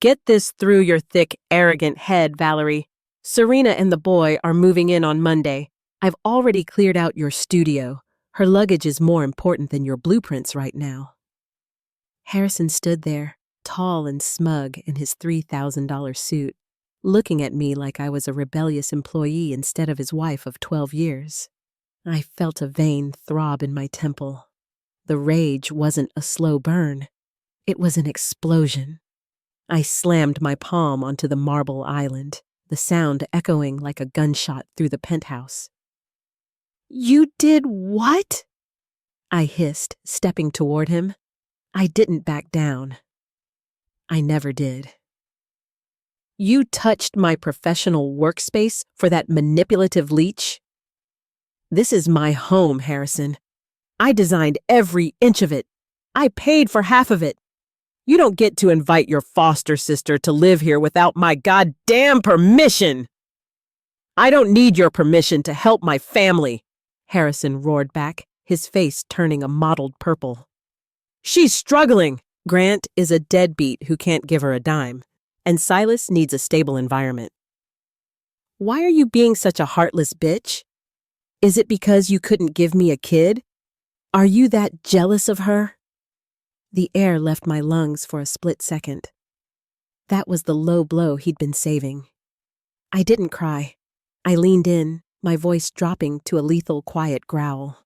Get this through your thick, arrogant head, Valerie. Serena and the boy are moving in on Monday. I've already cleared out your studio. Her luggage is more important than your blueprints right now. Harrison stood there, tall and smug in his $3,000 suit, looking at me like I was a rebellious employee instead of his wife of 12 years. I felt a vein throb in my temple. The rage wasn't a slow burn. It was an explosion. I slammed my palm onto the marble island, the sound echoing like a gunshot through the penthouse. "You did what?" I hissed, stepping toward him. I didn't back down. I never did. "You touched my professional workspace for that manipulative leech?" "This is my home, Harrison. I designed every inch of it. I paid for half of it. You don't get to invite your foster sister to live here without my goddamn permission." "I don't need your permission to help my family," Harrison roared back, his face turning a mottled purple. "She's struggling." Grant is a deadbeat who can't give her a dime, and Silas needs a stable environment. "Why are you being such a heartless bitch? Is it because you couldn't give me a kid? Are you that jealous of her?" The air left my lungs for a split second. That was the low blow he'd been saving. I didn't cry. I leaned in, my voice dropping to a lethal quiet growl.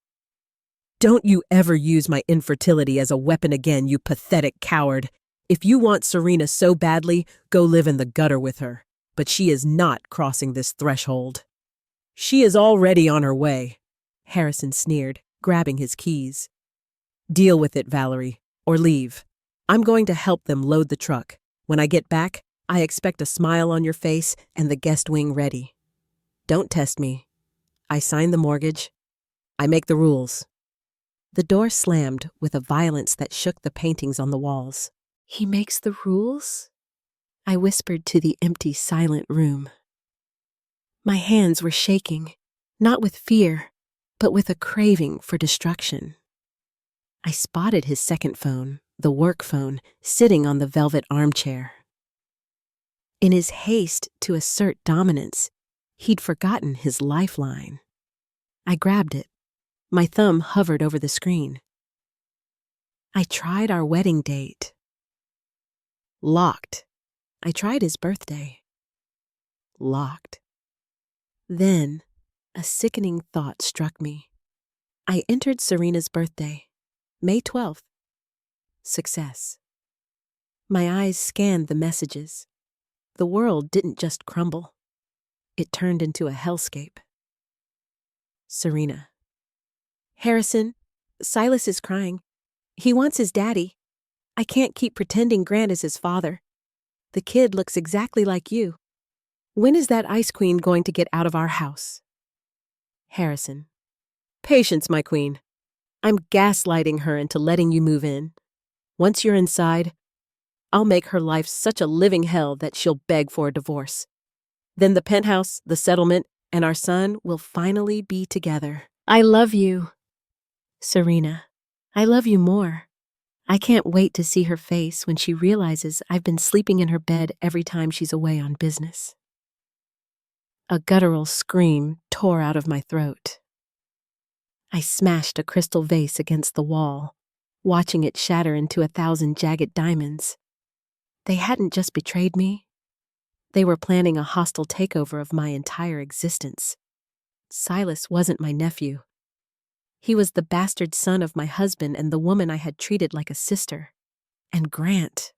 "Don't you ever use my infertility as a weapon again, you pathetic coward. If you want Serena so badly, go live in the gutter with her. But she is not crossing this threshold." "She is already on her way," Harrison sneered, grabbing his keys. "Deal with it, Valerie, or leave. I'm going to help them load the truck. When I get back, I expect a smile on your face and the guest wing ready. Don't test me. I sign the mortgage. I make the rules." The door slammed with a violence that shook the paintings on the walls. "He makes the rules?" I whispered to the empty, silent room. My hands were shaking, not with fear, but with a craving for destruction. I spotted his second phone, the work phone, sitting on the velvet armchair. In his haste to assert dominance, he'd forgotten his lifeline. I grabbed it. My thumb hovered over the screen. I tried our wedding date. Locked. I tried his birthday. Locked. Then, a sickening thought struck me. I entered Serena's birthday, May 12th. Success. My eyes scanned the messages. The world didn't just crumble. It turned into a hellscape. Serena. "Harrison, Silas is crying. He wants his daddy. I can't keep pretending Grant is his father. The kid looks exactly like you. When is that ice queen going to get out of our house?" Harrison. "Patience, my queen. I'm gaslighting her into letting you move in. Once you're inside, I'll make her life such a living hell that she'll beg for a divorce. Then the penthouse, the settlement, and our son will finally be together. I love you." Serena. "I love you more. I can't wait to see her face when she realizes I've been sleeping in her bed every time she's away on business." A guttural scream tore out of my throat. I smashed a crystal vase against the wall, watching it shatter into 1,000 jagged diamonds. They hadn't just betrayed me. They were planning a hostile takeover of my entire existence. Silas wasn't my nephew. He was the bastard son of my husband and the woman I had treated like a sister. And Grant.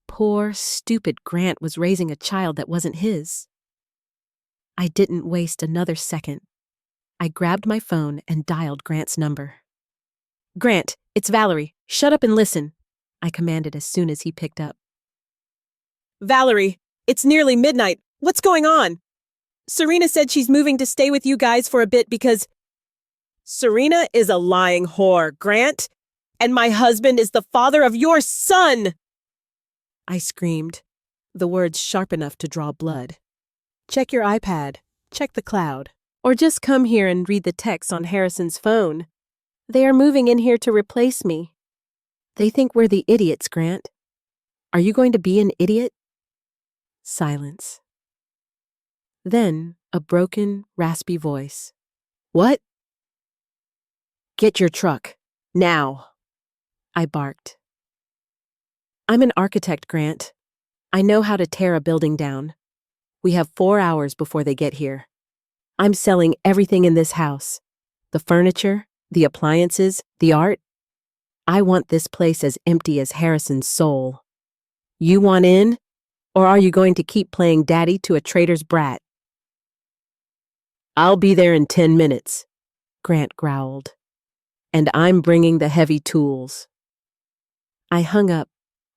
Poor, stupid Grant was raising a child that wasn't his. I didn't waste another second. I grabbed my phone and dialed Grant's number. "Grant, it's Valerie. Shut up and listen," I commanded as soon as he picked up. "Valerie, it's nearly midnight. What's going on? Serena said she's moving to stay with you guys for a bit because..." "Serena is a lying whore, Grant, and my husband is the father of your son!" I screamed, the words sharp enough to draw blood. "Check your iPad, check the cloud, or just come here and read the text on Harrison's phone. They are moving in here to replace me. They think we're the idiots, Grant. Are you going to be an idiot? Silence. Then, a broken, raspy voice. What? Get your truck. Now. I barked. I'm an architect, Grant. I know how to tear a building down. We have 4 hours before they get here. I'm selling everything in this house. The furniture, the appliances, the art. I want this place as empty as Harrison's soul. You want in? Or are you going to keep playing daddy to a traitor's brat? I'll be there in 10 minutes, Grant growled. And I'm bringing the heavy tools. I hung up,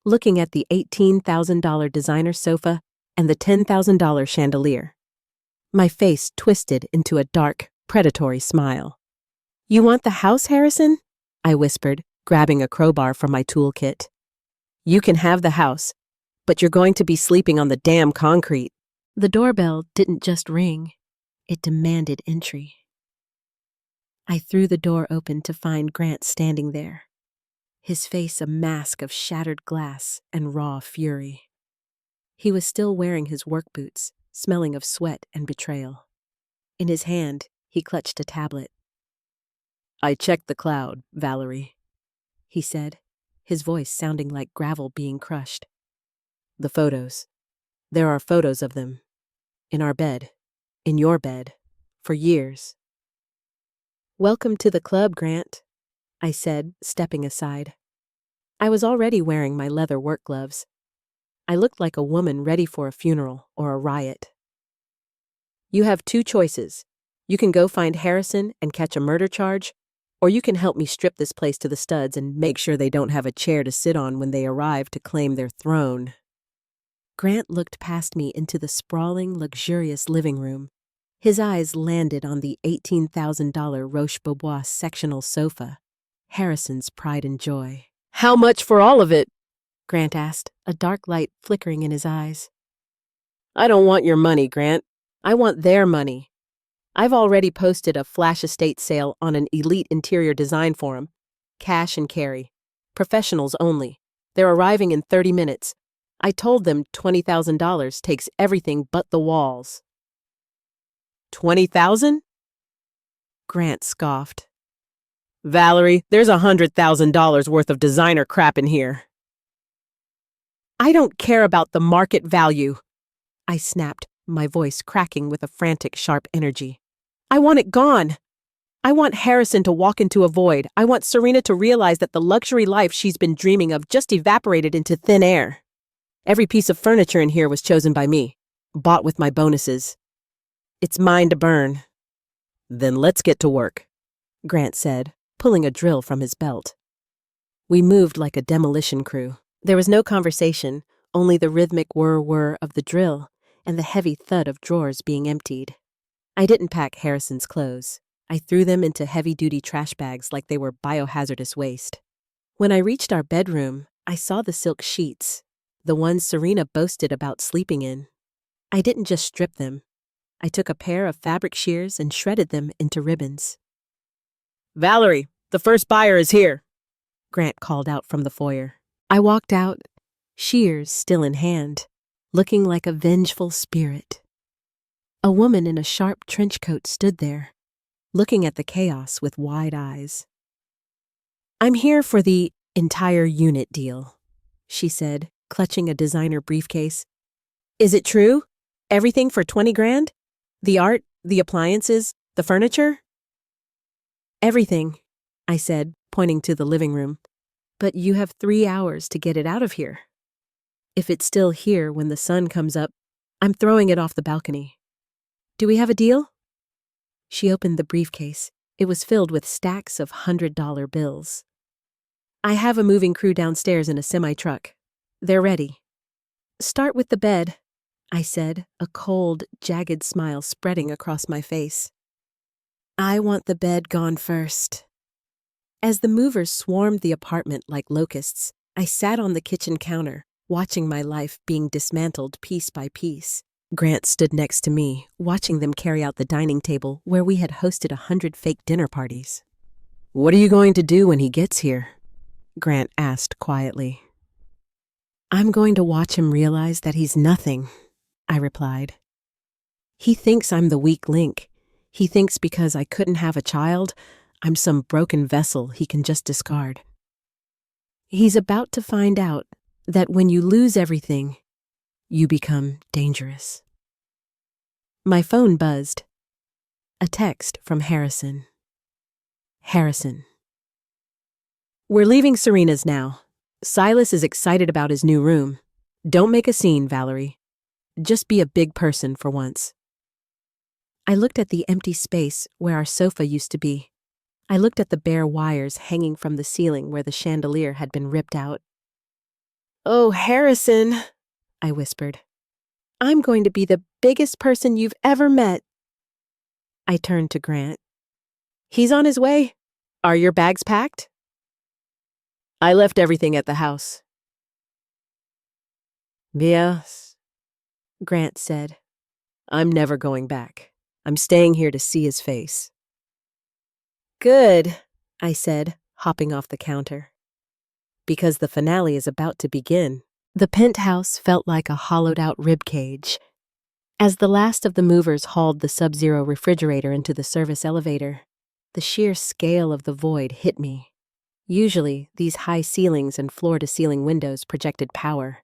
looking at the $18,000 designer sofa and the $10,000 chandelier. My face twisted into a dark, predatory smile. You want the house, Harrison? I whispered, grabbing a crowbar from my toolkit. You can have the house, but you're going to be sleeping on the damn concrete. The doorbell didn't just ring. It demanded entry. I threw the door open to find Grant standing there, his face a mask of shattered glass and raw fury. He was still wearing his work boots, smelling of sweat and betrayal. In his hand, he clutched a tablet. I checked the cloud, Valerie, he said, his voice sounding like gravel being crushed. The photos. There are photos of them. In our bed. In your bed. For years. Welcome to the club, Grant, I said, stepping aside. I was already wearing my leather work gloves. I looked like a woman ready for a funeral or a riot. You have 2 choices. You can go find Harrison and catch a murder charge, or you can help me strip this place to the studs and make sure they don't have a chair to sit on when they arrive to claim their throne. Grant looked past me into the sprawling, luxurious living room. His eyes landed on the $18,000 Roche-Beaubois sectional sofa, Harrison's pride and joy. How much for all of it? Grant asked, a dark light flickering in his eyes. I don't want your money, Grant. I want their money. I've already posted a flash estate sale on an elite interior design forum. Cash and carry. Professionals only. They're arriving in 30 minutes. I told them $20,000 takes everything but the walls. 20,000? Grant scoffed. Valerie, there's $100,000 worth of designer crap in here. I don't care about the market value, I snapped, my voice cracking with a frantic, sharp energy. I want it gone. I want Harrison to walk into a void. I want Serena to realize that the luxury life she's been dreaming of just evaporated into thin air. Every piece of furniture in here was chosen by me, bought with my bonuses. It's mine to burn. Then let's get to work, Grant said, pulling a drill from his belt. We moved like a demolition crew. There was no conversation, only the rhythmic whir-whir of the drill and the heavy thud of drawers being emptied. I didn't pack Harrison's clothes. I threw them into heavy-duty trash bags like they were biohazardous waste. When I reached our bedroom, I saw the silk sheets, the ones Serena boasted about sleeping in. I didn't just strip them. I took a pair of fabric shears and shredded them into ribbons. Valerie, the first buyer is here, Grant called out from the foyer. I walked out, shears still in hand, looking like a vengeful spirit. A woman in a sharp trench coat stood there, looking at the chaos with wide eyes. I'm here for the entire unit deal, she said, clutching a designer briefcase. Is it true? Everything for 20 grand? The art, the appliances, the furniture? Everything, I said, pointing to the living room. But you have 3 hours to get it out of here. If it's still here when the sun comes up, I'm throwing it off the balcony. Do we have a deal? She opened the briefcase. It was filled with stacks of $100 bills. I have a moving crew downstairs in a semi-truck. They're ready. Start with the bed, I said, a cold, jagged smile spreading across my face. I want the bed gone first. As the movers swarmed the apartment like locusts, I sat on the kitchen counter, watching my life being dismantled piece by piece. Grant stood next to me, watching them carry out the dining table where we had hosted 100 fake dinner parties. What are you going to do when he gets here? Grant asked quietly. I'm going to watch him realize that he's nothing, I replied. He thinks I'm the weak link. He thinks because I couldn't have a child, I'm some broken vessel he can just discard. He's about to find out that when you lose everything, you become dangerous. My phone buzzed. A text from Harrison. Harrison. We're leaving Serena's now. Silas is excited about his new room. Don't make a scene, Valerie. Just be a big person for once. I looked at the empty space where our sofa used to be. I looked at the bare wires hanging from the ceiling where the chandelier had been ripped out. Oh, Harrison, I whispered. I'm going to be the biggest person you've ever met. I turned to Grant. He's on his way. Are your bags packed? I left everything at the house. Yes, Grant said. I'm never going back. I'm staying here to see his face. Good, I said, hopping off the counter. Because the finale is about to begin. The penthouse felt like a hollowed-out ribcage. As the last of the movers hauled the Sub-Zero refrigerator into the service elevator, the sheer scale of the void hit me. Usually, these high ceilings and floor-to-ceiling windows projected power.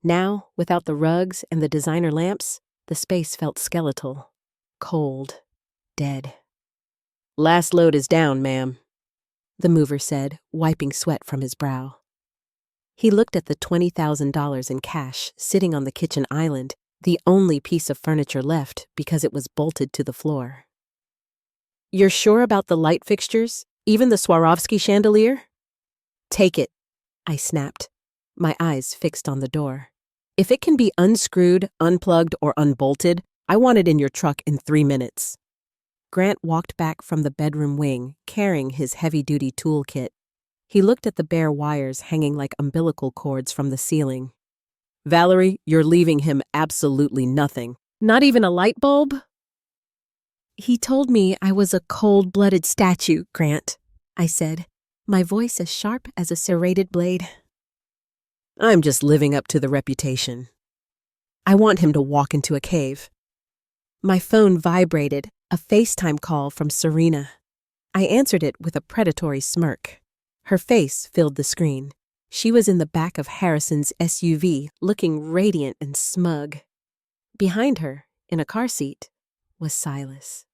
Now, without the rugs and the designer lamps, the space felt skeletal, cold, dead. Last load is down, ma'am, the mover said, wiping sweat from his brow. He looked at the $20,000 in cash sitting on the kitchen island, the only piece of furniture left because it was bolted to the floor. You're sure about the light fixtures? Even the Swarovski chandelier? Take it, I snapped, my eyes fixed on the door. If it can be unscrewed, unplugged, or unbolted, I want it in your truck in 3 minutes. Grant walked back from the bedroom wing, carrying his heavy-duty toolkit. He looked at the bare wires hanging like umbilical cords from the ceiling. Valerie, you're leaving him absolutely nothing. Not even a light bulb? He told me I was a cold-blooded statue, Grant, I said, my voice as sharp as a serrated blade. I'm just living up to the reputation. I want him to walk into a cave. My phone vibrated, a FaceTime call from Serena. I answered it with a predatory smirk. Her face filled the screen. She was in the back of Harrison's SUV, looking radiant and smug. Behind her, in a car seat, was Silas.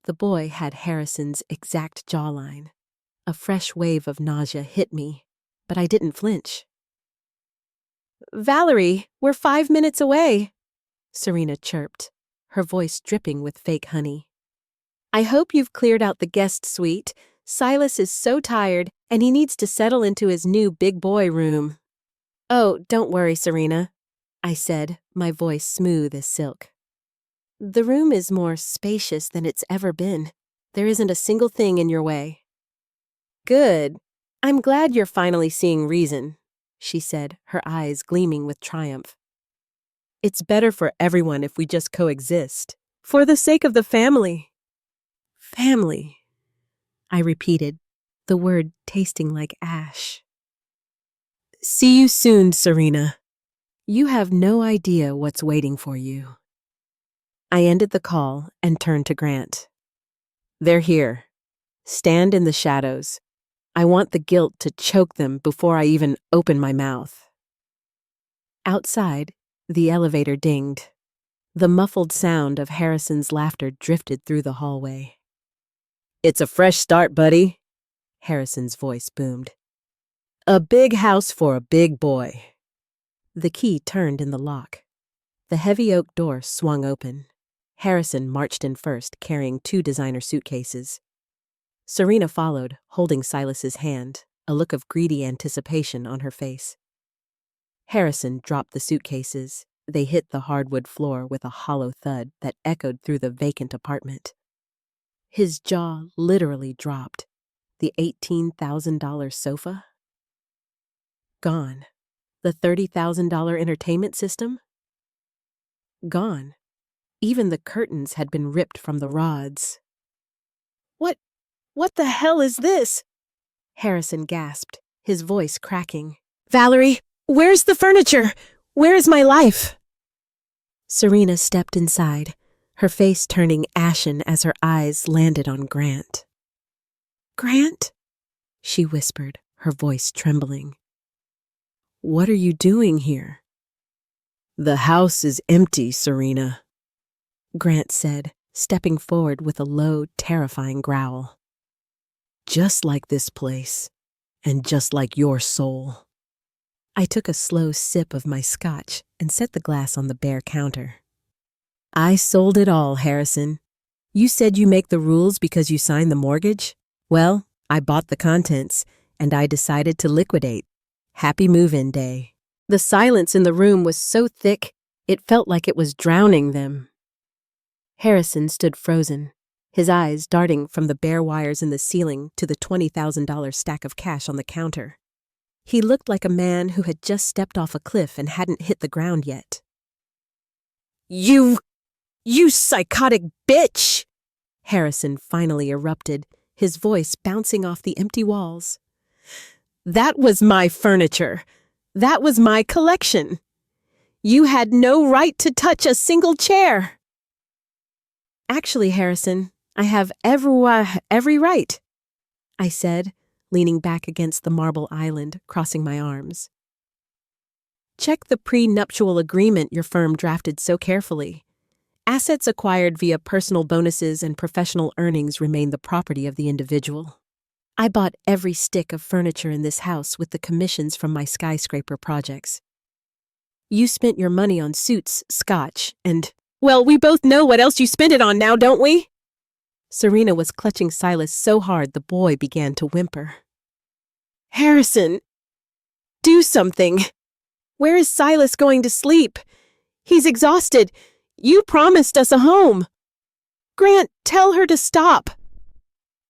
The boy had Harrison's exact jawline. A fresh wave of nausea hit me, but I didn't flinch. Valerie, we're 5 minutes away, Serena chirped, her voice dripping with fake honey. I hope you've cleared out the guest suite. Silas is so tired, and he needs to settle into his new big boy room. Oh, don't worry, Serena, I said, my voice smooth as silk. The room is more spacious than it's ever been. There isn't a single thing in your way. Good. I'm glad you're finally seeing reason, she said, her eyes gleaming with triumph. It's better for everyone if we just coexist. For the sake of the family. Family, I repeated, the word tasting like ash. See you soon, Serena. You have no idea what's waiting for you. I ended the call and turned to Grant. They're here. Stand in the shadows. I want the guilt to choke them before I even open my mouth. Outside, the elevator dinged. The muffled sound of Harrison's laughter drifted through the hallway. It's a fresh start, buddy, Harrison's voice boomed. A big house for a big boy. The key turned in the lock. The heavy oak door swung open. Harrison marched in first, carrying 2 designer suitcases. Serena followed, holding Silas's hand, a look of greedy anticipation on her face. Harrison dropped the suitcases. They hit the hardwood floor with a hollow thud that echoed through the vacant apartment. His jaw literally dropped. The $18,000 sofa? Gone. The $30,000 entertainment system? Gone. Even the curtains had been ripped from the rods. What the hell is this? Harrison gasped, his voice cracking. Valerie, where's the furniture? Where is my life? Serena stepped inside, her face turning ashen as her eyes landed on Grant. "Grant?" she whispered, her voice trembling. "What are you doing here?" "The house is empty, Serena," Grant said, stepping forward with a low, terrifying growl. "Just like this place, and just like your soul." I took a slow sip of my scotch and set the glass on the bare counter. "I sold it all, Harrison. You said you make the rules because you signed the mortgage? Well, I bought the contents, and I decided to liquidate. Happy move-in day." The silence in the room was so thick, it felt like it was drowning them. Harrison stood frozen, his eyes darting from the bare wires in the ceiling to the $20,000 stack of cash on the counter. He looked like a man who had just stepped off a cliff and hadn't hit the ground yet. You psychotic bitch!" Harrison finally erupted, his voice bouncing off the empty walls. "That was my furniture. That was my collection. You had no right to touch a single chair." "Actually, Harrison, I have every right," I said, leaning back against the marble island, crossing my arms. "Check the prenuptial agreement your firm drafted so carefully. Assets acquired via personal bonuses and professional earnings remain the property of the individual. I bought every stick of furniture in this house with the commissions from my skyscraper projects. You spent your money on suits, scotch, and, well, we both know what else you spent it on now, don't we?" Serena was clutching Silas so hard the boy began to whimper. "Harrison, do something. Where is Silas going to sleep? He's exhausted. You promised us a home. Grant, tell her to stop."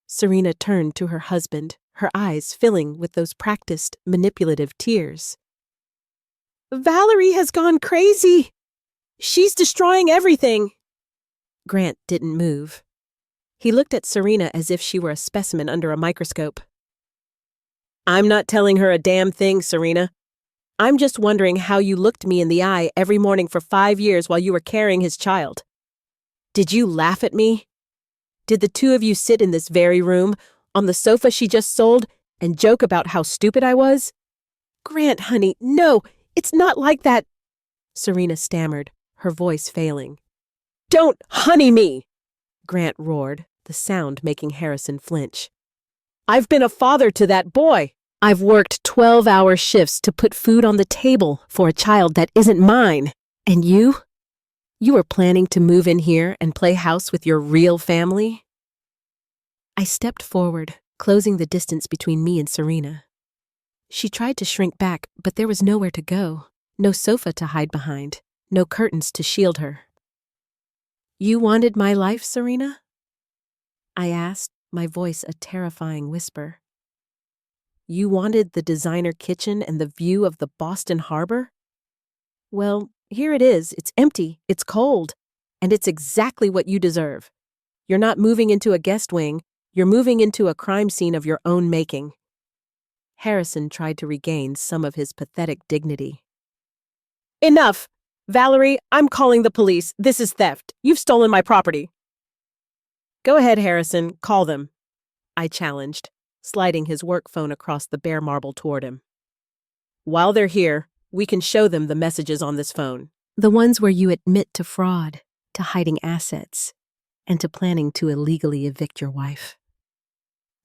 Serena turned to her husband, her eyes filling with those practiced, manipulative tears. "Valerie has gone crazy. She's destroying everything." Grant didn't move. He looked at Serena as if she were a specimen under a microscope. "I'm not telling her a damn thing, Serena. I'm just wondering how you looked me in the eye every morning for 5 years while you were carrying his child. Did you laugh at me? Did the two of you sit in this very room, on the sofa she just sold, and joke about how stupid I was?" "Grant, honey, no, it's not like that," Serena stammered, her voice failing. "Don't honey me!" Grant roared, the sound making Harrison flinch. "I've been a father to that boy. I've worked 12-hour shifts to put food on the table for a child that isn't mine. And you? You were planning to move in here and play house with your real family?" I stepped forward, closing the distance between me and Serena. She tried to shrink back, but there was nowhere to go, no sofa to hide behind, no curtains to shield her. "You wanted my life, Serena?" I asked, my voice a terrifying whisper. "You wanted the designer kitchen and the view of the Boston Harbor? Well, here it is. It's empty, it's cold, and it's exactly what you deserve. You're not moving into a guest wing, you're moving into a crime scene of your own making." Harrison tried to regain some of his pathetic dignity. "Enough! Valerie, I'm calling the police. This is theft. You've stolen my property." "Go ahead, Harrison. Call them," I challenged, sliding his work phone across the bare marble toward him. "While they're here, we can show them the messages on this phone. The ones where you admit to fraud, to hiding assets, and to planning to illegally evict your wife.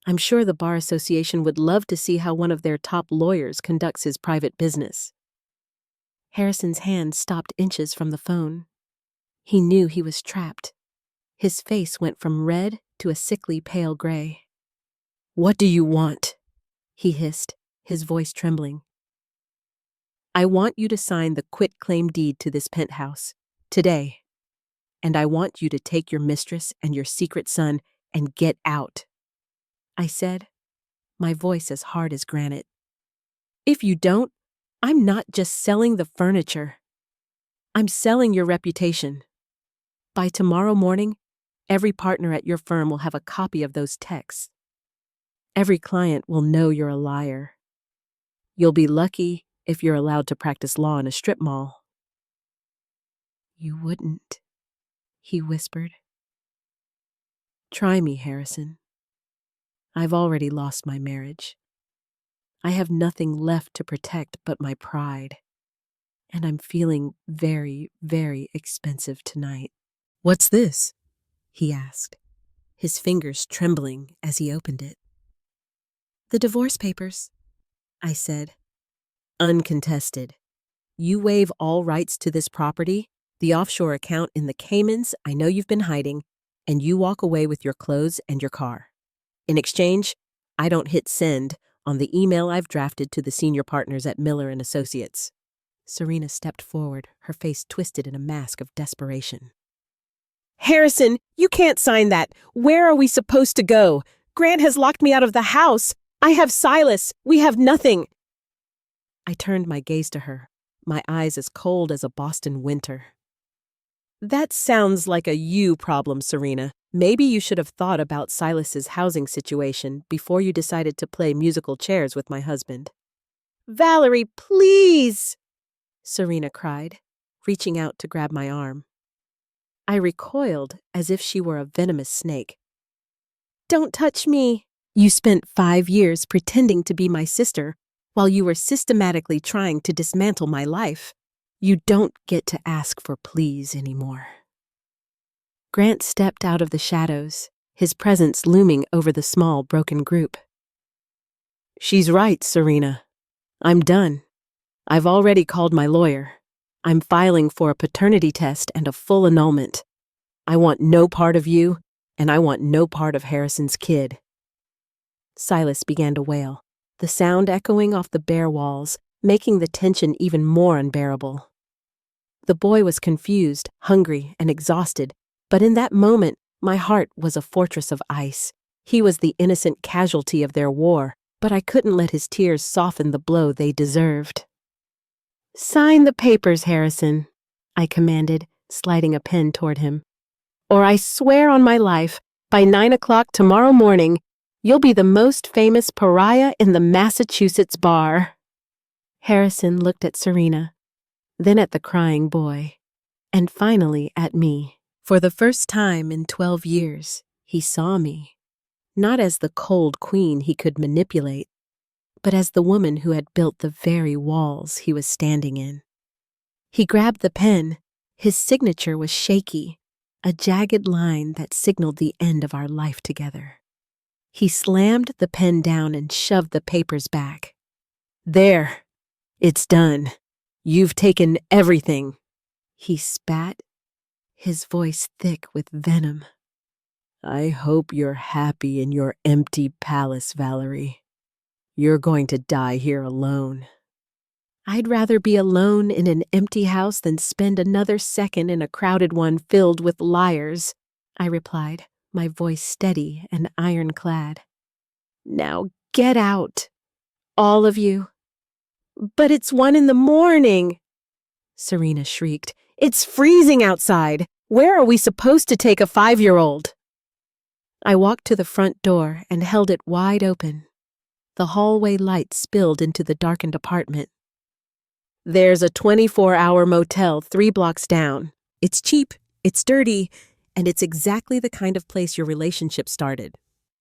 I'm sure the Bar Association would love to see how one of their top lawyers conducts his private business." Harrison's hand stopped inches from the phone. He knew he was trapped. His face went from red to a sickly pale gray. "What do you want?" he hissed, his voice trembling. "I want you to sign the quitclaim deed to this penthouse, today. And I want you to take your mistress and your secret son and get out," I said, my voice as hard as granite. "If you don't, I'm not just selling the furniture. I'm selling your reputation. By tomorrow morning, every partner at your firm will have a copy of those texts. Every client will know you're a liar. You'll be lucky if you're allowed to practice law in a strip mall." You wouldn't, he whispered. Try me, Harrison. I've already lost my marriage. I have nothing left to protect but my pride. And I'm feeling very, very expensive tonight. What's this? He asked, his fingers trembling as he opened it. The divorce papers, I said. Uncontested. You waive all rights to this property, the offshore account in the Caymans I know you've been hiding, and you walk away with your clothes and your car. In exchange, I don't hit send on the email I've drafted to the senior partners at Miller & Associates. Serena stepped forward, her face twisted in a mask of desperation. Harrison, you can't sign that. Where are we supposed to go? Grant has locked me out of the house. I have Silas. We have nothing. I turned my gaze to her, my eyes as cold as a Boston winter. That sounds like a you problem, Serena. Maybe you should have thought about Silas's housing situation before you decided to play musical chairs with my husband. Valerie, please! Serena cried, reaching out to grab my arm. I recoiled as if she were a venomous snake. Don't touch me! You spent 5 years pretending to be my sister while you were systematically trying to dismantle my life. You don't get to ask for please anymore. Grant stepped out of the shadows, his presence looming over the small, broken group. She's right, Serena. I'm done. I've already called my lawyer. I'm filing for a paternity test and a full annulment. I want no part of you, and I want no part of Harrison's kid. Silas began to wail, the sound echoing off the bare walls, making the tension even more unbearable. The boy was confused, hungry, and exhausted, but in that moment, my heart was a fortress of ice. He was the innocent casualty of their war, but I couldn't let his tears soften the blow they deserved. Sign the papers, Harrison, I commanded, sliding a pen toward him. Or I swear on my life, by 9 o'clock tomorrow morning, you'll be the most famous pariah in the Massachusetts bar. Harrison looked at Serena, then at the crying boy, and finally at me. For the first time in 12 years, he saw me, not as the cold queen he could manipulate, but as the woman who had built the very walls he was standing in. He grabbed the pen. His signature was shaky, a jagged line that signaled the end of our life together. He slammed the pen down and shoved the papers back. There, it's done. You've taken everything. He spat, his voice thick with venom. I hope you're happy in your empty palace, Valerie. You're going to die here alone. I'd rather be alone in an empty house than spend another second in a crowded one filled with liars, I replied, my voice steady and ironclad. Now get out, all of you. But it's 1 a.m, Serena shrieked. It's freezing outside. Where are we supposed to take a 5-year-old? I walked to the front door and held it wide open. The hallway light spilled into the darkened apartment. There's a 24-hour motel 3 blocks down. It's cheap, it's dirty, and it's exactly the kind of place your relationship started,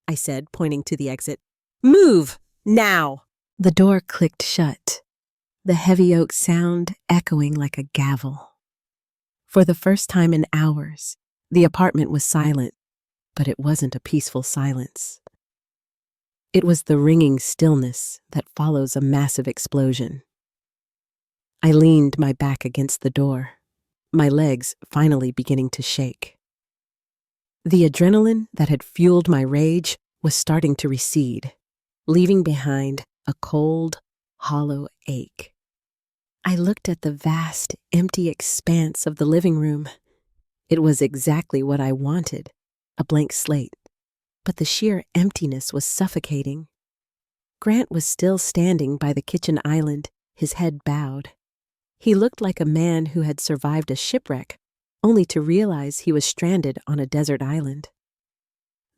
I said, pointing to the exit. Move, now! The door clicked shut, the heavy oak sound echoing like a gavel. For the first time in hours, the apartment was silent, but it wasn't a peaceful silence. It was the ringing stillness that follows a massive explosion. I leaned my back against the door, my legs finally beginning to shake. The adrenaline that had fueled my rage was starting to recede, leaving behind a cold, hollow ache. I looked at the vast, empty expanse of the living room. It was exactly what I wanted, a blank slate, but the sheer emptiness was suffocating. Grant was still standing by the kitchen island, his head bowed. He looked like a man who had survived a shipwreck, only to realize he was stranded on a desert island.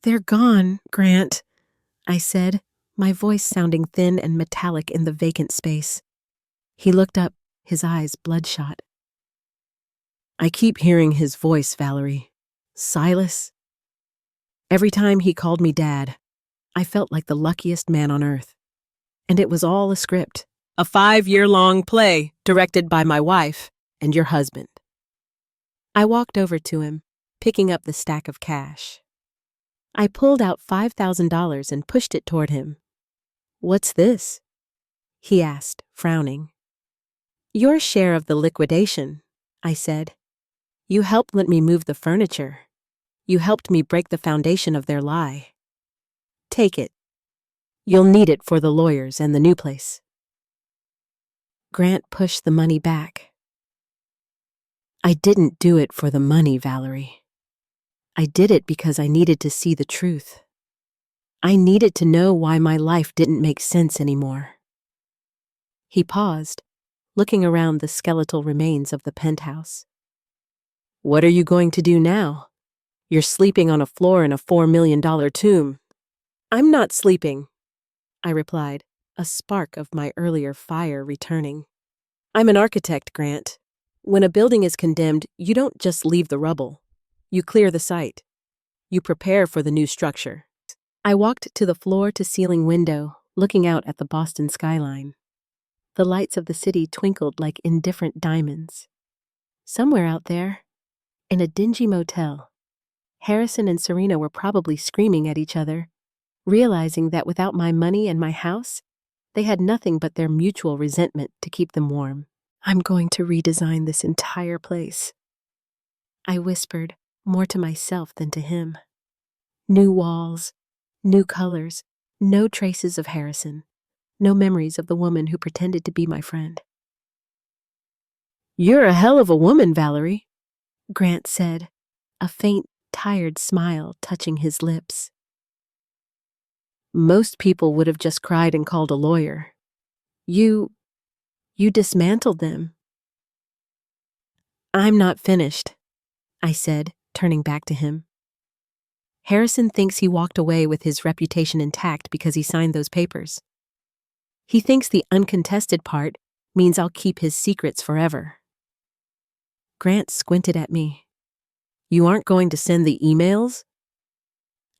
They're gone, Grant, I said, my voice sounding thin and metallic in the vacant space. He looked up, his eyes bloodshot. I keep hearing his voice, Valerie. Silas. Every time he called me Dad, I felt like the luckiest man on earth. And it was all a script. A 5-year-long play directed by my wife and your husband. I walked over to him, picking up the stack of cash. I pulled out $5,000 and pushed it toward him. "What's this?" he asked, frowning. "Your share of the liquidation," I said. "You helped let me move the furniture. You helped me break the foundation of their lie. Take it. You'll need it for the lawyers and the new place." Grant pushed the money back. "I didn't do it for the money, Valerie. I did it because I needed to see the truth. I needed to know why my life didn't make sense anymore." He paused, looking around the skeletal remains of the penthouse. "What are you going to do now? You're sleeping on a floor in a $4 million tomb." "I'm not sleeping," I replied, a spark of my earlier fire returning. "I'm an architect, Grant. When a building is condemned, you don't just leave the rubble. You clear the site. You prepare for the new structure." I walked to the floor-to-ceiling window, looking out at the Boston skyline. The lights of the city twinkled like indifferent diamonds. Somewhere out there, in a dingy motel, Harrison and Serena were probably screaming at each other, realizing that without my money and my house, they had nothing but their mutual resentment to keep them warm. "I'm going to redesign this entire place," I whispered, more to myself than to him. New walls, new colors, no traces of Harrison, no memories of the woman who pretended to be my friend. "You're a hell of a woman, Valerie," Grant said, a faint, tired smile touching his lips. "Most people would have just cried and called a lawyer. You dismantled them." "I'm not finished," I said, turning back to him. "Harrison thinks he walked away with his reputation intact because he signed those papers. He thinks the uncontested part means I'll keep his secrets forever." Grant squinted at me. "You aren't going to send the emails?"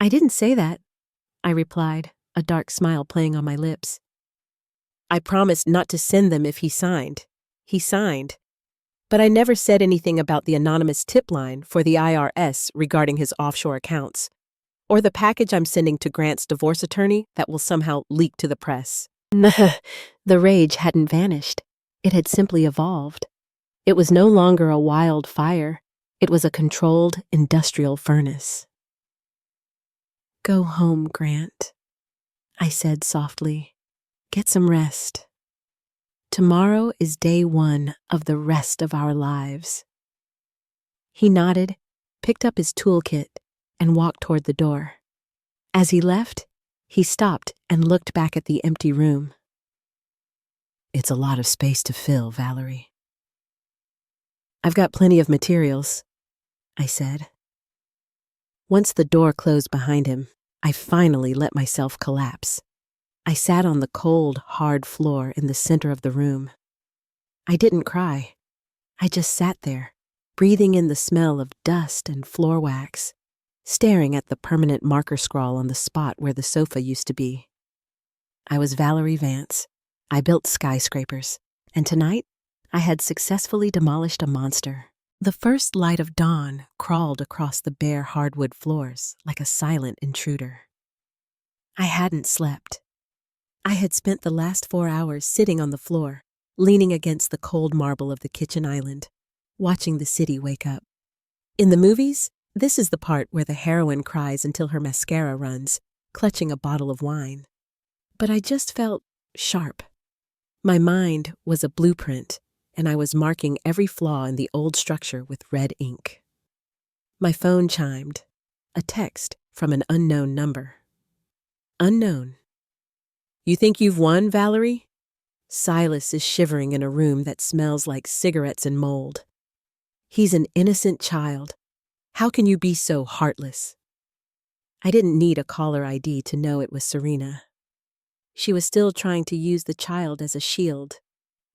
"I didn't say that," I replied, a dark smile playing on my lips. "I promised not to send them if he signed. He signed. But I never said anything about the anonymous tip line for the IRS regarding his offshore accounts, or the package I'm sending to Grant's divorce attorney that will somehow leak to the press." The rage hadn't vanished. It had simply evolved. It was no longer a wild fire. It was a controlled industrial furnace. "Go home, Grant," I said softly. "Get some rest. Tomorrow is day 1 of the rest of our lives." He nodded, picked up his toolkit, and walked toward the door. As he left, he stopped and looked back at the empty room. "It's a lot of space to fill, Valerie." "I've got plenty of materials," I said. Once the door closed behind him, I finally let myself collapse. I sat on the cold, hard floor in the center of the room. I didn't cry. I just sat there, breathing in the smell of dust and floor wax, staring at the permanent marker scrawl on the spot where the sofa used to be. I was Valerie Vance. I built skyscrapers, and tonight I had successfully demolished a monster. The first light of dawn crawled across the bare hardwood floors like a silent intruder. I hadn't slept. I had spent the last 4 hours sitting on the floor, leaning against the cold marble of the kitchen island, watching the city wake up. In the movies, this is the part where the heroine cries until her mascara runs, clutching a bottle of wine. But I just felt sharp. My mind was a blueprint, and I was marking every flaw in the old structure with red ink. My phone chimed, a text from an unknown number. Unknown. "You think you've won, Valerie? Silas is shivering in a room that smells like cigarettes and mold. He's an innocent child. How can you be so heartless?" I didn't need a caller ID to know it was Serena. She was still trying to use the child as a shield,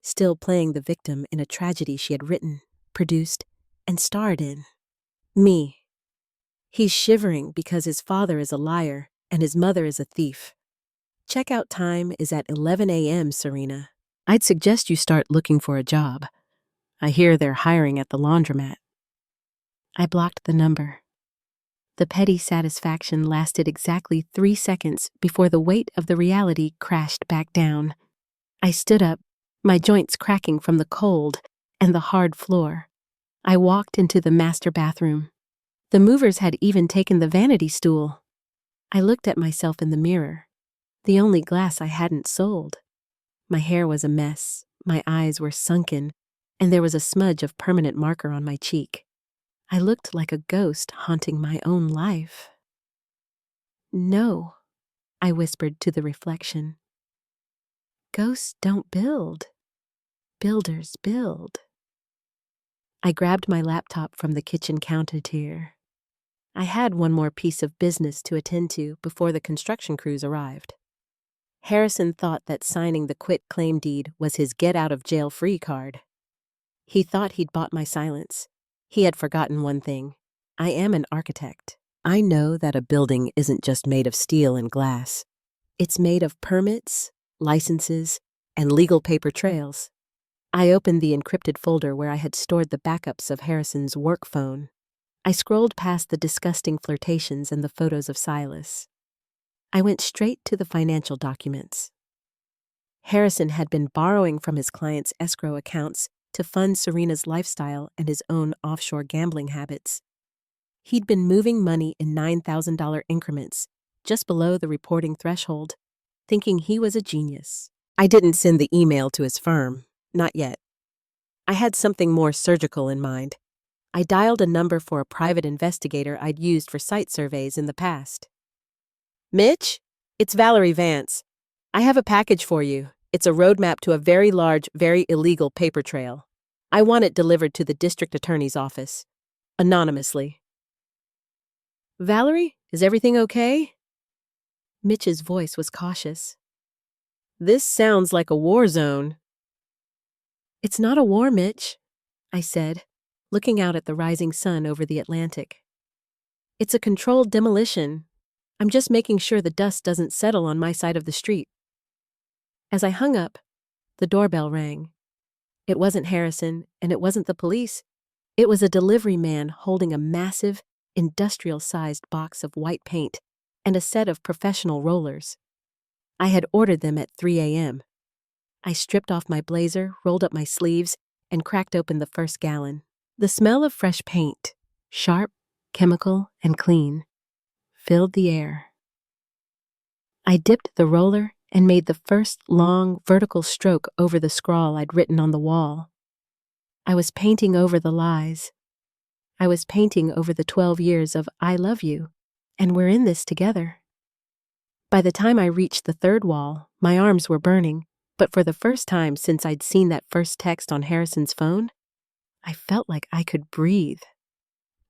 still playing the victim in a tragedy she had written, produced, and starred in. Me. He's shivering because his father is a liar and his mother is a thief. Checkout time is at 11 a.m., Serena. I'd suggest you start looking for a job. I hear they're hiring at the laundromat. I blocked the number. The petty satisfaction lasted exactly 3 seconds before the weight of the reality crashed back down. I stood up, my joints cracking from the cold and the hard floor. I walked into the master bathroom. The movers had even taken the vanity stool. I looked at myself in the mirror, the only glass I hadn't sold. My hair was a mess, my eyes were sunken, and there was a smudge of permanent marker on my cheek. I looked like a ghost haunting my own life. No, I whispered to the reflection. Ghosts don't build. Builders build. I grabbed my laptop from the kitchen counter tier. I had one more piece of business to attend to before the construction crews arrived. Harrison thought that signing the quit-claim deed was his get-out-of-jail-free card. He thought he'd bought my silence. He had forgotten one thing. I am an architect. I know that a building isn't just made of steel and glass. It's made of permits, licenses, and legal paper trails. I opened the encrypted folder where I had stored the backups of Harrison's work phone. I scrolled past the disgusting flirtations and the photos of Silas. I went straight to the financial documents. Harrison had been borrowing from his clients' escrow accounts to fund Serena's lifestyle and his own offshore gambling habits. He'd been moving money in $9,000 increments, just below the reporting threshold, thinking he was a genius. I didn't send the email to his firm, not yet. I had something more surgical in mind. I dialed a number for a private investigator I'd used for site surveys in the past. Mitch, it's Valerie Vance. I have a package for you. It's a roadmap to a very large, very illegal paper trail. I want it delivered to the district attorney's office, anonymously. Valerie, is everything okay? Mitch's voice was cautious. This sounds like a war zone. It's not a war, Mitch, I said, looking out at the rising sun over the Atlantic. It's a controlled demolition. I'm just making sure the dust doesn't settle on my side of the street. As I hung up, the doorbell rang. It wasn't Harrison, and it wasn't the police. It was a delivery man holding a massive, industrial-sized box of white paint and a set of professional rollers. I had ordered them at 3 a.m. I stripped off my blazer, rolled up my sleeves, and cracked open the first gallon. The smell of fresh paint, sharp, chemical, and clean, filled the air. I dipped the roller and made the first long, vertical stroke over the scrawl I'd written on the wall. I was painting over the lies. I was painting over the 12 years of I love you, and we're in this together. By the time I reached the third wall, my arms were burning, but for the first time since I'd seen that first text on Harrison's phone, I felt like I could breathe.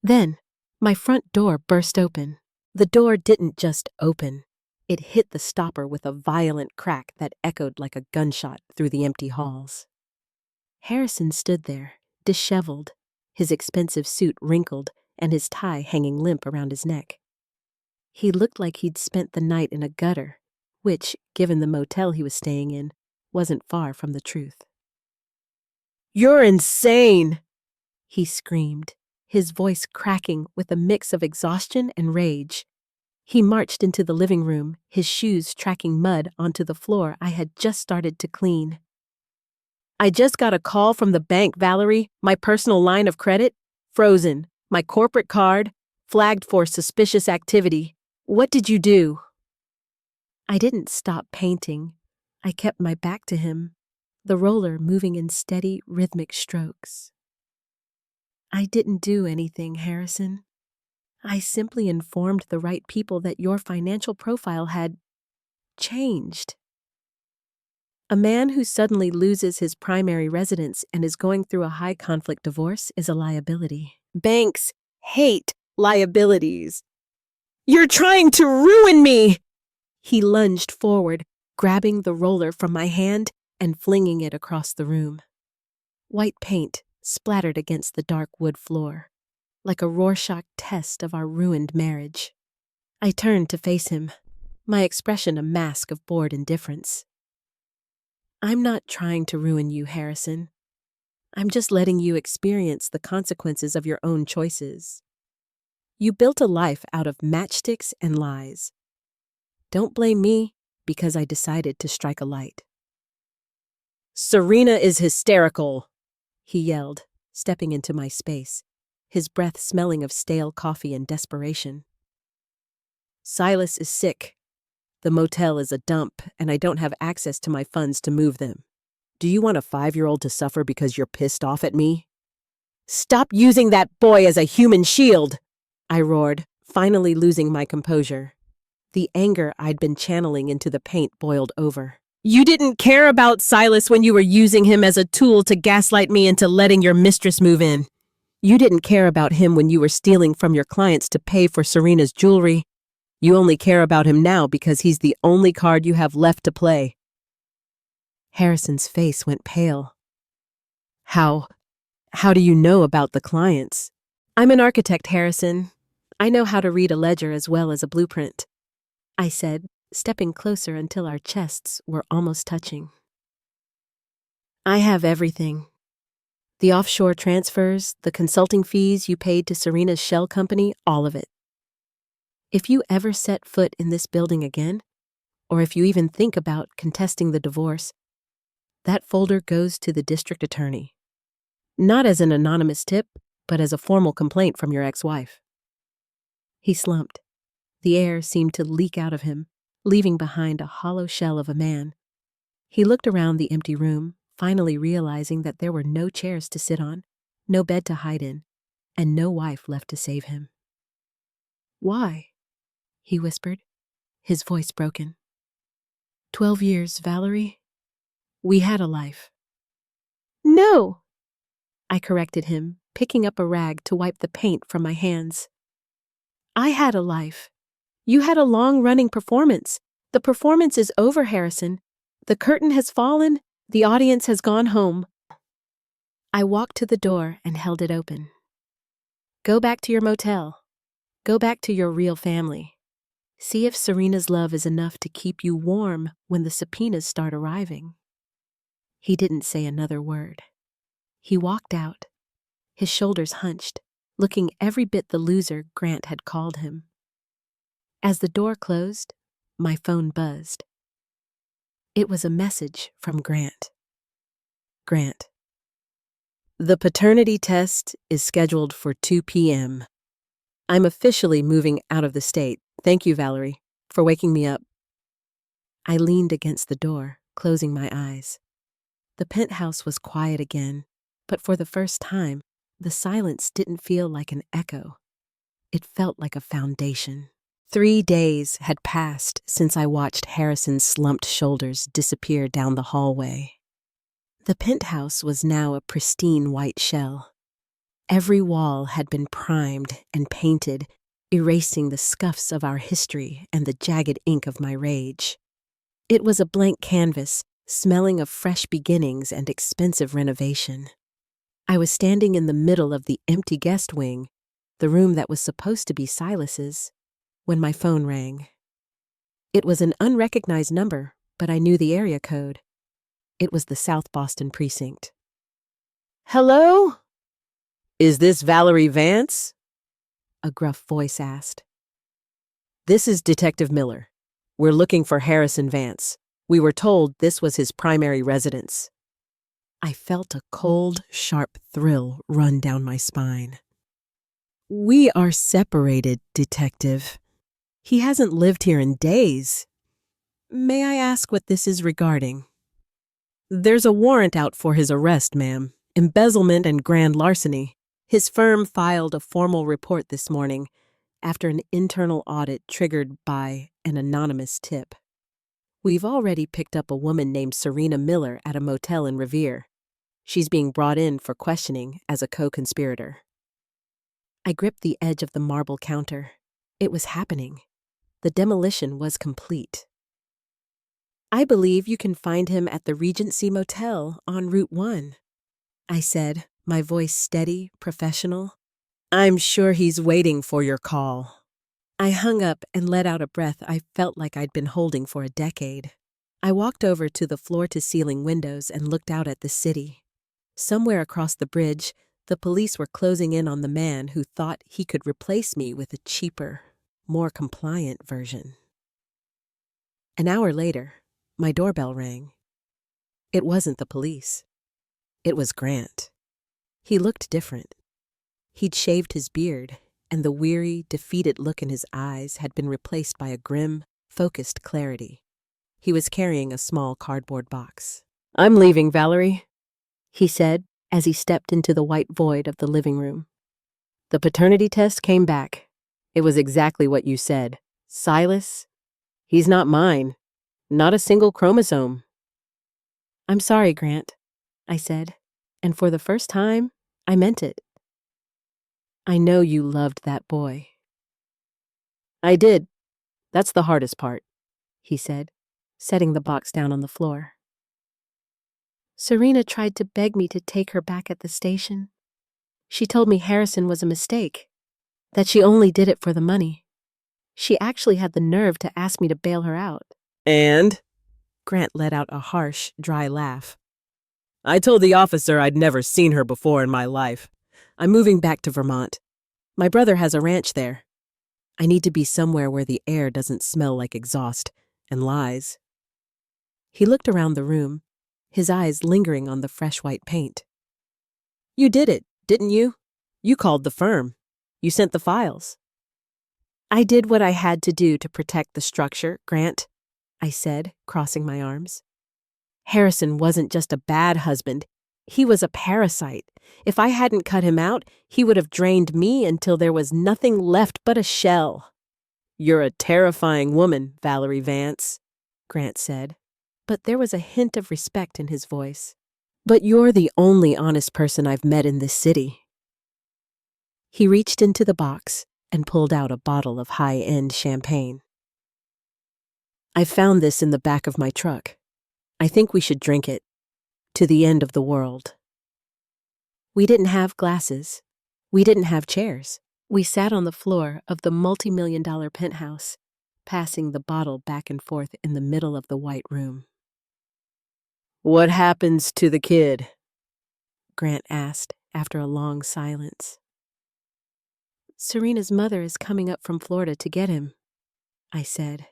Then, my front door burst open. The door didn't just open. It hit the stopper with a violent crack that echoed like a gunshot through the empty halls. Harrison stood there, disheveled, his expensive suit wrinkled and his tie hanging limp around his neck. He looked like he'd spent the night in a gutter, which, given the motel he was staying in, wasn't far from the truth. "You're insane!" he screamed, his voice cracking with a mix of exhaustion and rage. He marched into the living room, his shoes tracking mud onto the floor I had just started to clean. "I just got a call from the bank, Valerie. My personal line of credit, frozen. My corporate card, flagged for suspicious activity. What did you do?" I didn't stop painting. I kept my back to him, the roller moving in steady, rhythmic strokes. "I didn't do anything, Harrison. I simply informed the right people that your financial profile had changed. A man who suddenly loses his primary residence and is going through a high-conflict divorce is a liability. Banks hate liabilities. You're trying to ruin me!" He lunged forward, grabbing the roller from my hand and flinging it across the room. White paint splattered against the dark wood floor, like a Rorschach test of our ruined marriage. I turned to face him, my expression a mask of bored indifference. I'm not trying to ruin you, Harrison. I'm just letting you experience the consequences of your own choices. You built a life out of matchsticks and lies. Don't blame me because I decided to strike a light. Serena is hysterical, he yelled, stepping into my space, his breath smelling of stale coffee and desperation. Silas is sick. The motel is a dump, and I don't have access to my funds to move them. Do you want a 5-year-old to suffer because you're pissed off at me? Stop using that boy as a human shield, I roared, finally losing my composure. The anger I'd been channeling into the paint boiled over. You didn't care about Silas when you were using him as a tool to gaslight me into letting your mistress move in. You didn't care about him when you were stealing from your clients to pay for Serena's jewelry. You only care about him now because he's the only card you have left to play. Harrison's face went pale. How do you know about the clients? I'm an architect, Harrison. I know how to read a ledger as well as a blueprint, I said, stepping closer until our chests were almost touching. I have everything. The offshore transfers, the consulting fees you paid to Serena's shell company, all of it. If you ever set foot in this building again, or if you even think about contesting the divorce, that folder goes to the district attorney. Not as an anonymous tip, but as a formal complaint from your ex-wife. He slumped. The air seemed to leak out of him, leaving behind a hollow shell of a man. He looked around the empty room, finally realizing that there were no chairs to sit on, no bed to hide in, and no wife left to save him. Why? He whispered, his voice broken. 12 years, Valerie. We had a life. No! I corrected him, picking up a rag to wipe the paint from my hands. I had a life. You had a long-running performance. The performance is over, Harrison. The curtain has fallen. The audience has gone home. I walked to the door and held it open. Go back to your motel. Go back to your real family. See if Serena's love is enough to keep you warm when the subpoenas start arriving. He didn't say another word. He walked out, his shoulders hunched, looking every bit the loser Grant had called him. As the door closed, my phone buzzed. It was a message from Grant. Grant. The paternity test is scheduled for 2 p.m. I'm officially moving out of the state. Thank you, Valerie, for waking me up. I leaned against the door, closing my eyes. The penthouse was quiet again, but for the first time, the silence didn't feel like an echo. It felt like a foundation. 3 days had passed since I watched Harrison's slumped shoulders disappear down the hallway. The penthouse was now a pristine white shell. Every wall had been primed and painted, erasing the scuffs of our history and the jagged ink of my rage. It was a blank canvas, smelling of fresh beginnings and expensive renovation. I was standing in the middle of the empty guest wing, the room that was supposed to be Silas's, when my phone rang. It was an unrecognized number, but I knew the area code. It was the South Boston precinct. Hello? Is this Valerie Vance? A gruff voice asked. This is Detective Miller. We're looking for Harrison Vance. We were told this was his primary residence. I felt a cold, sharp thrill run down my spine. We are separated, Detective. He hasn't lived here in days. May I ask what this is regarding? There's a warrant out for his arrest, ma'am. Embezzlement and grand larceny. His firm filed a formal report this morning after an internal audit triggered by an anonymous tip. We've already picked up a woman named Serena Miller at a motel in Revere. She's being brought in for questioning as a co-conspirator. I gripped the edge of the marble counter. It was happening. The demolition was complete. I believe you can find him at the Regency Motel on Route 1, I said, my voice steady, professional. "I'm sure he's waiting for your call." I hung up and let out a breath I felt like I'd been holding for a decade. I walked over to the floor-to-ceiling windows and looked out at the city. Somewhere across the bridge, the police were closing in on the man who thought he could replace me with a cheaper, more compliant version. An hour later, my doorbell rang. It wasn't the police. It was Grant. He looked different. He'd shaved his beard, and the weary, defeated look in his eyes had been replaced by a grim, focused clarity. He was carrying a small cardboard box. "I'm leaving, Valerie," he said as he stepped into the white void of the living room. "The paternity test came back. It was exactly what you said. Silas, he's not mine. Not a single chromosome." "I'm sorry, Grant," I said, and for the first time, I meant it. "I know you loved that boy." "I did. That's the hardest part," he said, setting the box down on the floor. "Serena tried to beg me to take her back at the station. She told me Harrison was a mistake, that she only did it for the money. She actually had the nerve to ask me to bail her out." "And?" Grant let out a harsh, dry laugh. "I told the officer I'd never seen her before in my life. I'm moving back to Vermont. My brother has a ranch there. I need to be somewhere where the air doesn't smell like exhaust and lies." He looked around the room, his eyes lingering on the fresh white paint. "You did it, didn't you? You called the firm. You sent the files." "I did what I had to do to protect the structure, Grant," I said, crossing my arms. "Harrison wasn't just a bad husband. He was a parasite. If I hadn't cut him out, he would have drained me until there was nothing left but a shell." "You're a terrifying woman, Valerie Vance," Grant said, but there was a hint of respect in his voice. "But you're the only honest person I've met in this city." He reached into the box and pulled out a bottle of high-end champagne. "I found this in the back of my truck. I think we should drink it. To the end of the world." We didn't have glasses. We didn't have chairs. We sat on the floor of the multi-million-dollar penthouse, passing the bottle back and forth in the middle of the white room. "What happens to the kid?" Grant asked after a long silence. "Serena's mother is coming up from Florida to get him," I said.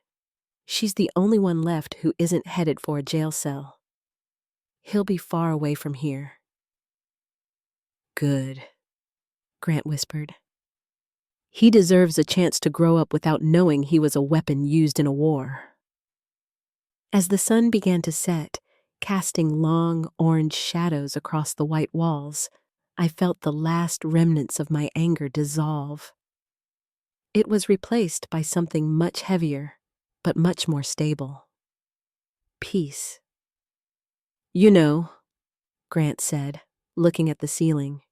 "She's the only one left who isn't headed for a jail cell. He'll be far away from here." "Good," Grant whispered. "He deserves a chance to grow up without knowing he was a weapon used in a war." As the sun began to set, casting long orange shadows across the white walls, I felt the last remnants of my anger dissolve. It was replaced by something much heavier, but much more stable. Peace. "You know," Grant said, looking at the ceiling,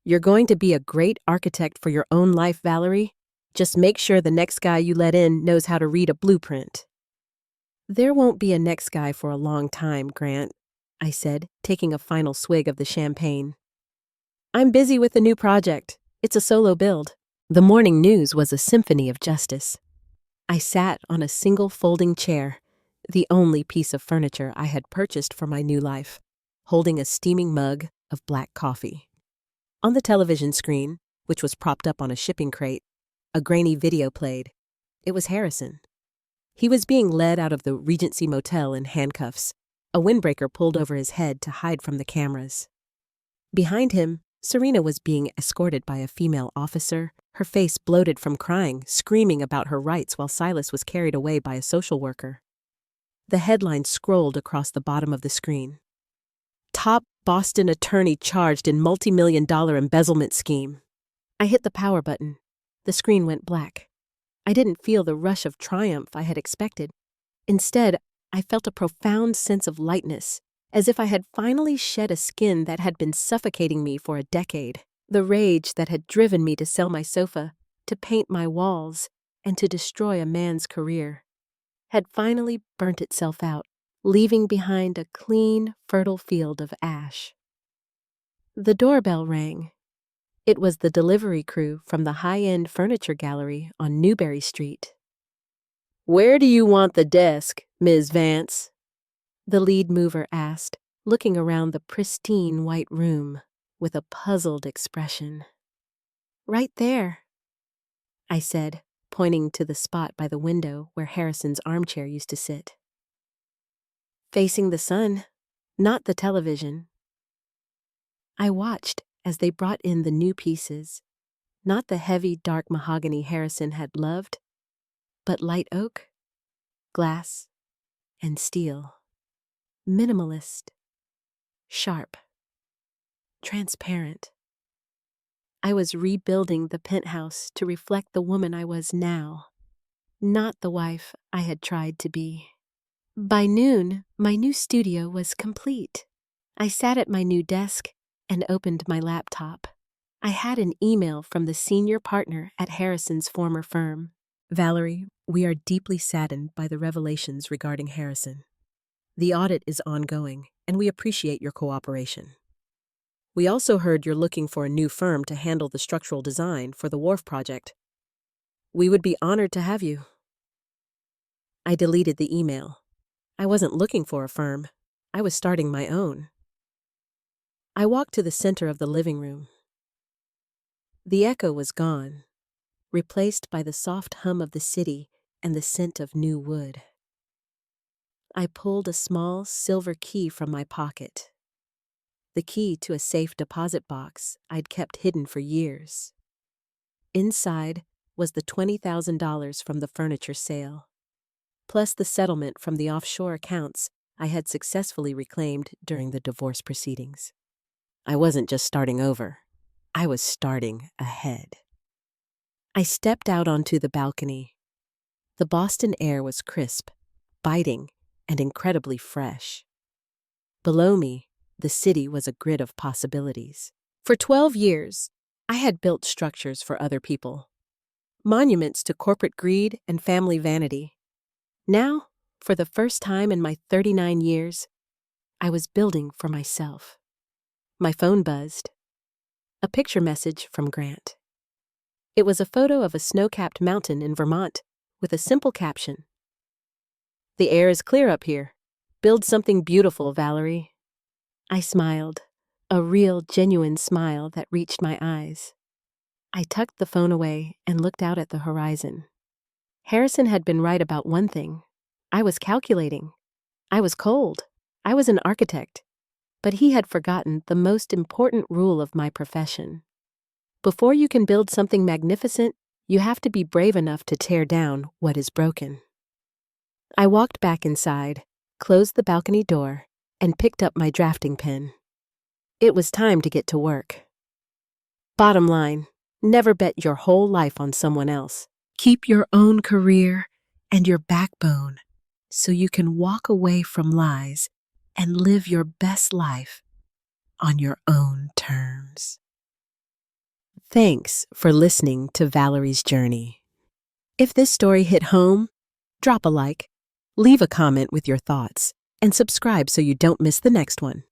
"you're going to be a great architect for your own life, Valerie. Just make sure the next guy you let in knows how to read a blueprint." "There won't be a next guy for a long time, Grant," I said, taking a final swig of the champagne. "I'm busy with a new project. It's a solo build." The morning news was a symphony of justice. I sat on a single folding chair, the only piece of furniture I had purchased for my new life, holding a steaming mug of black coffee. On the television screen, which was propped up on a shipping crate, a grainy video played. It was Harrison. He was being led out of the Regency Motel in handcuffs, a windbreaker pulled over his head to hide from the cameras. Behind him, Serena was being escorted by a female officer, her face bloated from crying, screaming about her rights while Silas was carried away by a social worker. The headline scrolled across the bottom of the screen. "Top Boston attorney charged in multi-million-dollar embezzlement scheme." I hit the power button. The screen went black. I didn't feel the rush of triumph I had expected. Instead, I felt a profound sense of lightness, as if I had finally shed a skin that had been suffocating me for a decade. The rage that had driven me to sell my sofa, to paint my walls, and to destroy a man's career, had finally burnt itself out, leaving behind a clean, fertile field of ash. The doorbell rang. It was the delivery crew from the high-end furniture gallery on Newberry Street. "Where do you want the desk, Ms. Vance?" the lead mover asked, looking around the pristine white room with a puzzled expression. "Right there," I said, pointing to the spot by the window where Harrison's armchair used to sit. "Facing the sun, not the television." I watched as they brought in the new pieces, not the heavy, dark mahogany Harrison had loved, but light oak, glass, and steel. Minimalist, sharp, transparent. I was rebuilding the penthouse to reflect the woman I was now, not the wife I had tried to be. By noon, my new studio was complete. I sat at my new desk and opened my laptop. I had an email from the senior partner at Harrison's former firm. "Valerie, we are deeply saddened by the revelations regarding Harrison. The audit is ongoing, and we appreciate your cooperation. We also heard you're looking for a new firm to handle the structural design for the wharf project. We would be honored to have you." I deleted the email. I wasn't looking for a firm. I was starting my own. I walked to the center of the living room. The echo was gone, replaced by the soft hum of the city and the scent of new wood. I pulled a small silver key from my pocket, the key to a safe deposit box I'd kept hidden for years. Inside was the $20,000 from the furniture sale, plus the settlement from the offshore accounts I had successfully reclaimed during the divorce proceedings. I wasn't just starting over. I was starting ahead. I stepped out onto the balcony. The Boston air was crisp, biting, and incredibly fresh. Below me, the city was a grid of possibilities. For 12 years, I had built structures for other people, monuments to corporate greed and family vanity. Now, for the first time in my 39 years, I was building for myself. My phone buzzed. A picture message from Grant. It was a photo of a snow-capped mountain in Vermont with a simple caption. "The air is clear up here. Build something beautiful, Valerie." I smiled, a real, genuine smile that reached my eyes. I tucked the phone away and looked out at the horizon. Harrison had been right about one thing. I was calculating. I was cold. I was an architect. But he had forgotten the most important rule of my profession. Before you can build something magnificent, you have to be brave enough to tear down what is broken. I walked back inside, closed the balcony door, and picked up my drafting pen. It was time to get to work. Bottom line, never bet your whole life on someone else. Keep your own career and your backbone so you can walk away from lies and live your best life on your own terms. Thanks for listening to Valerie's Journey. If this story hit home, drop a like, leave a comment with your thoughts, and subscribe so you don't miss the next one.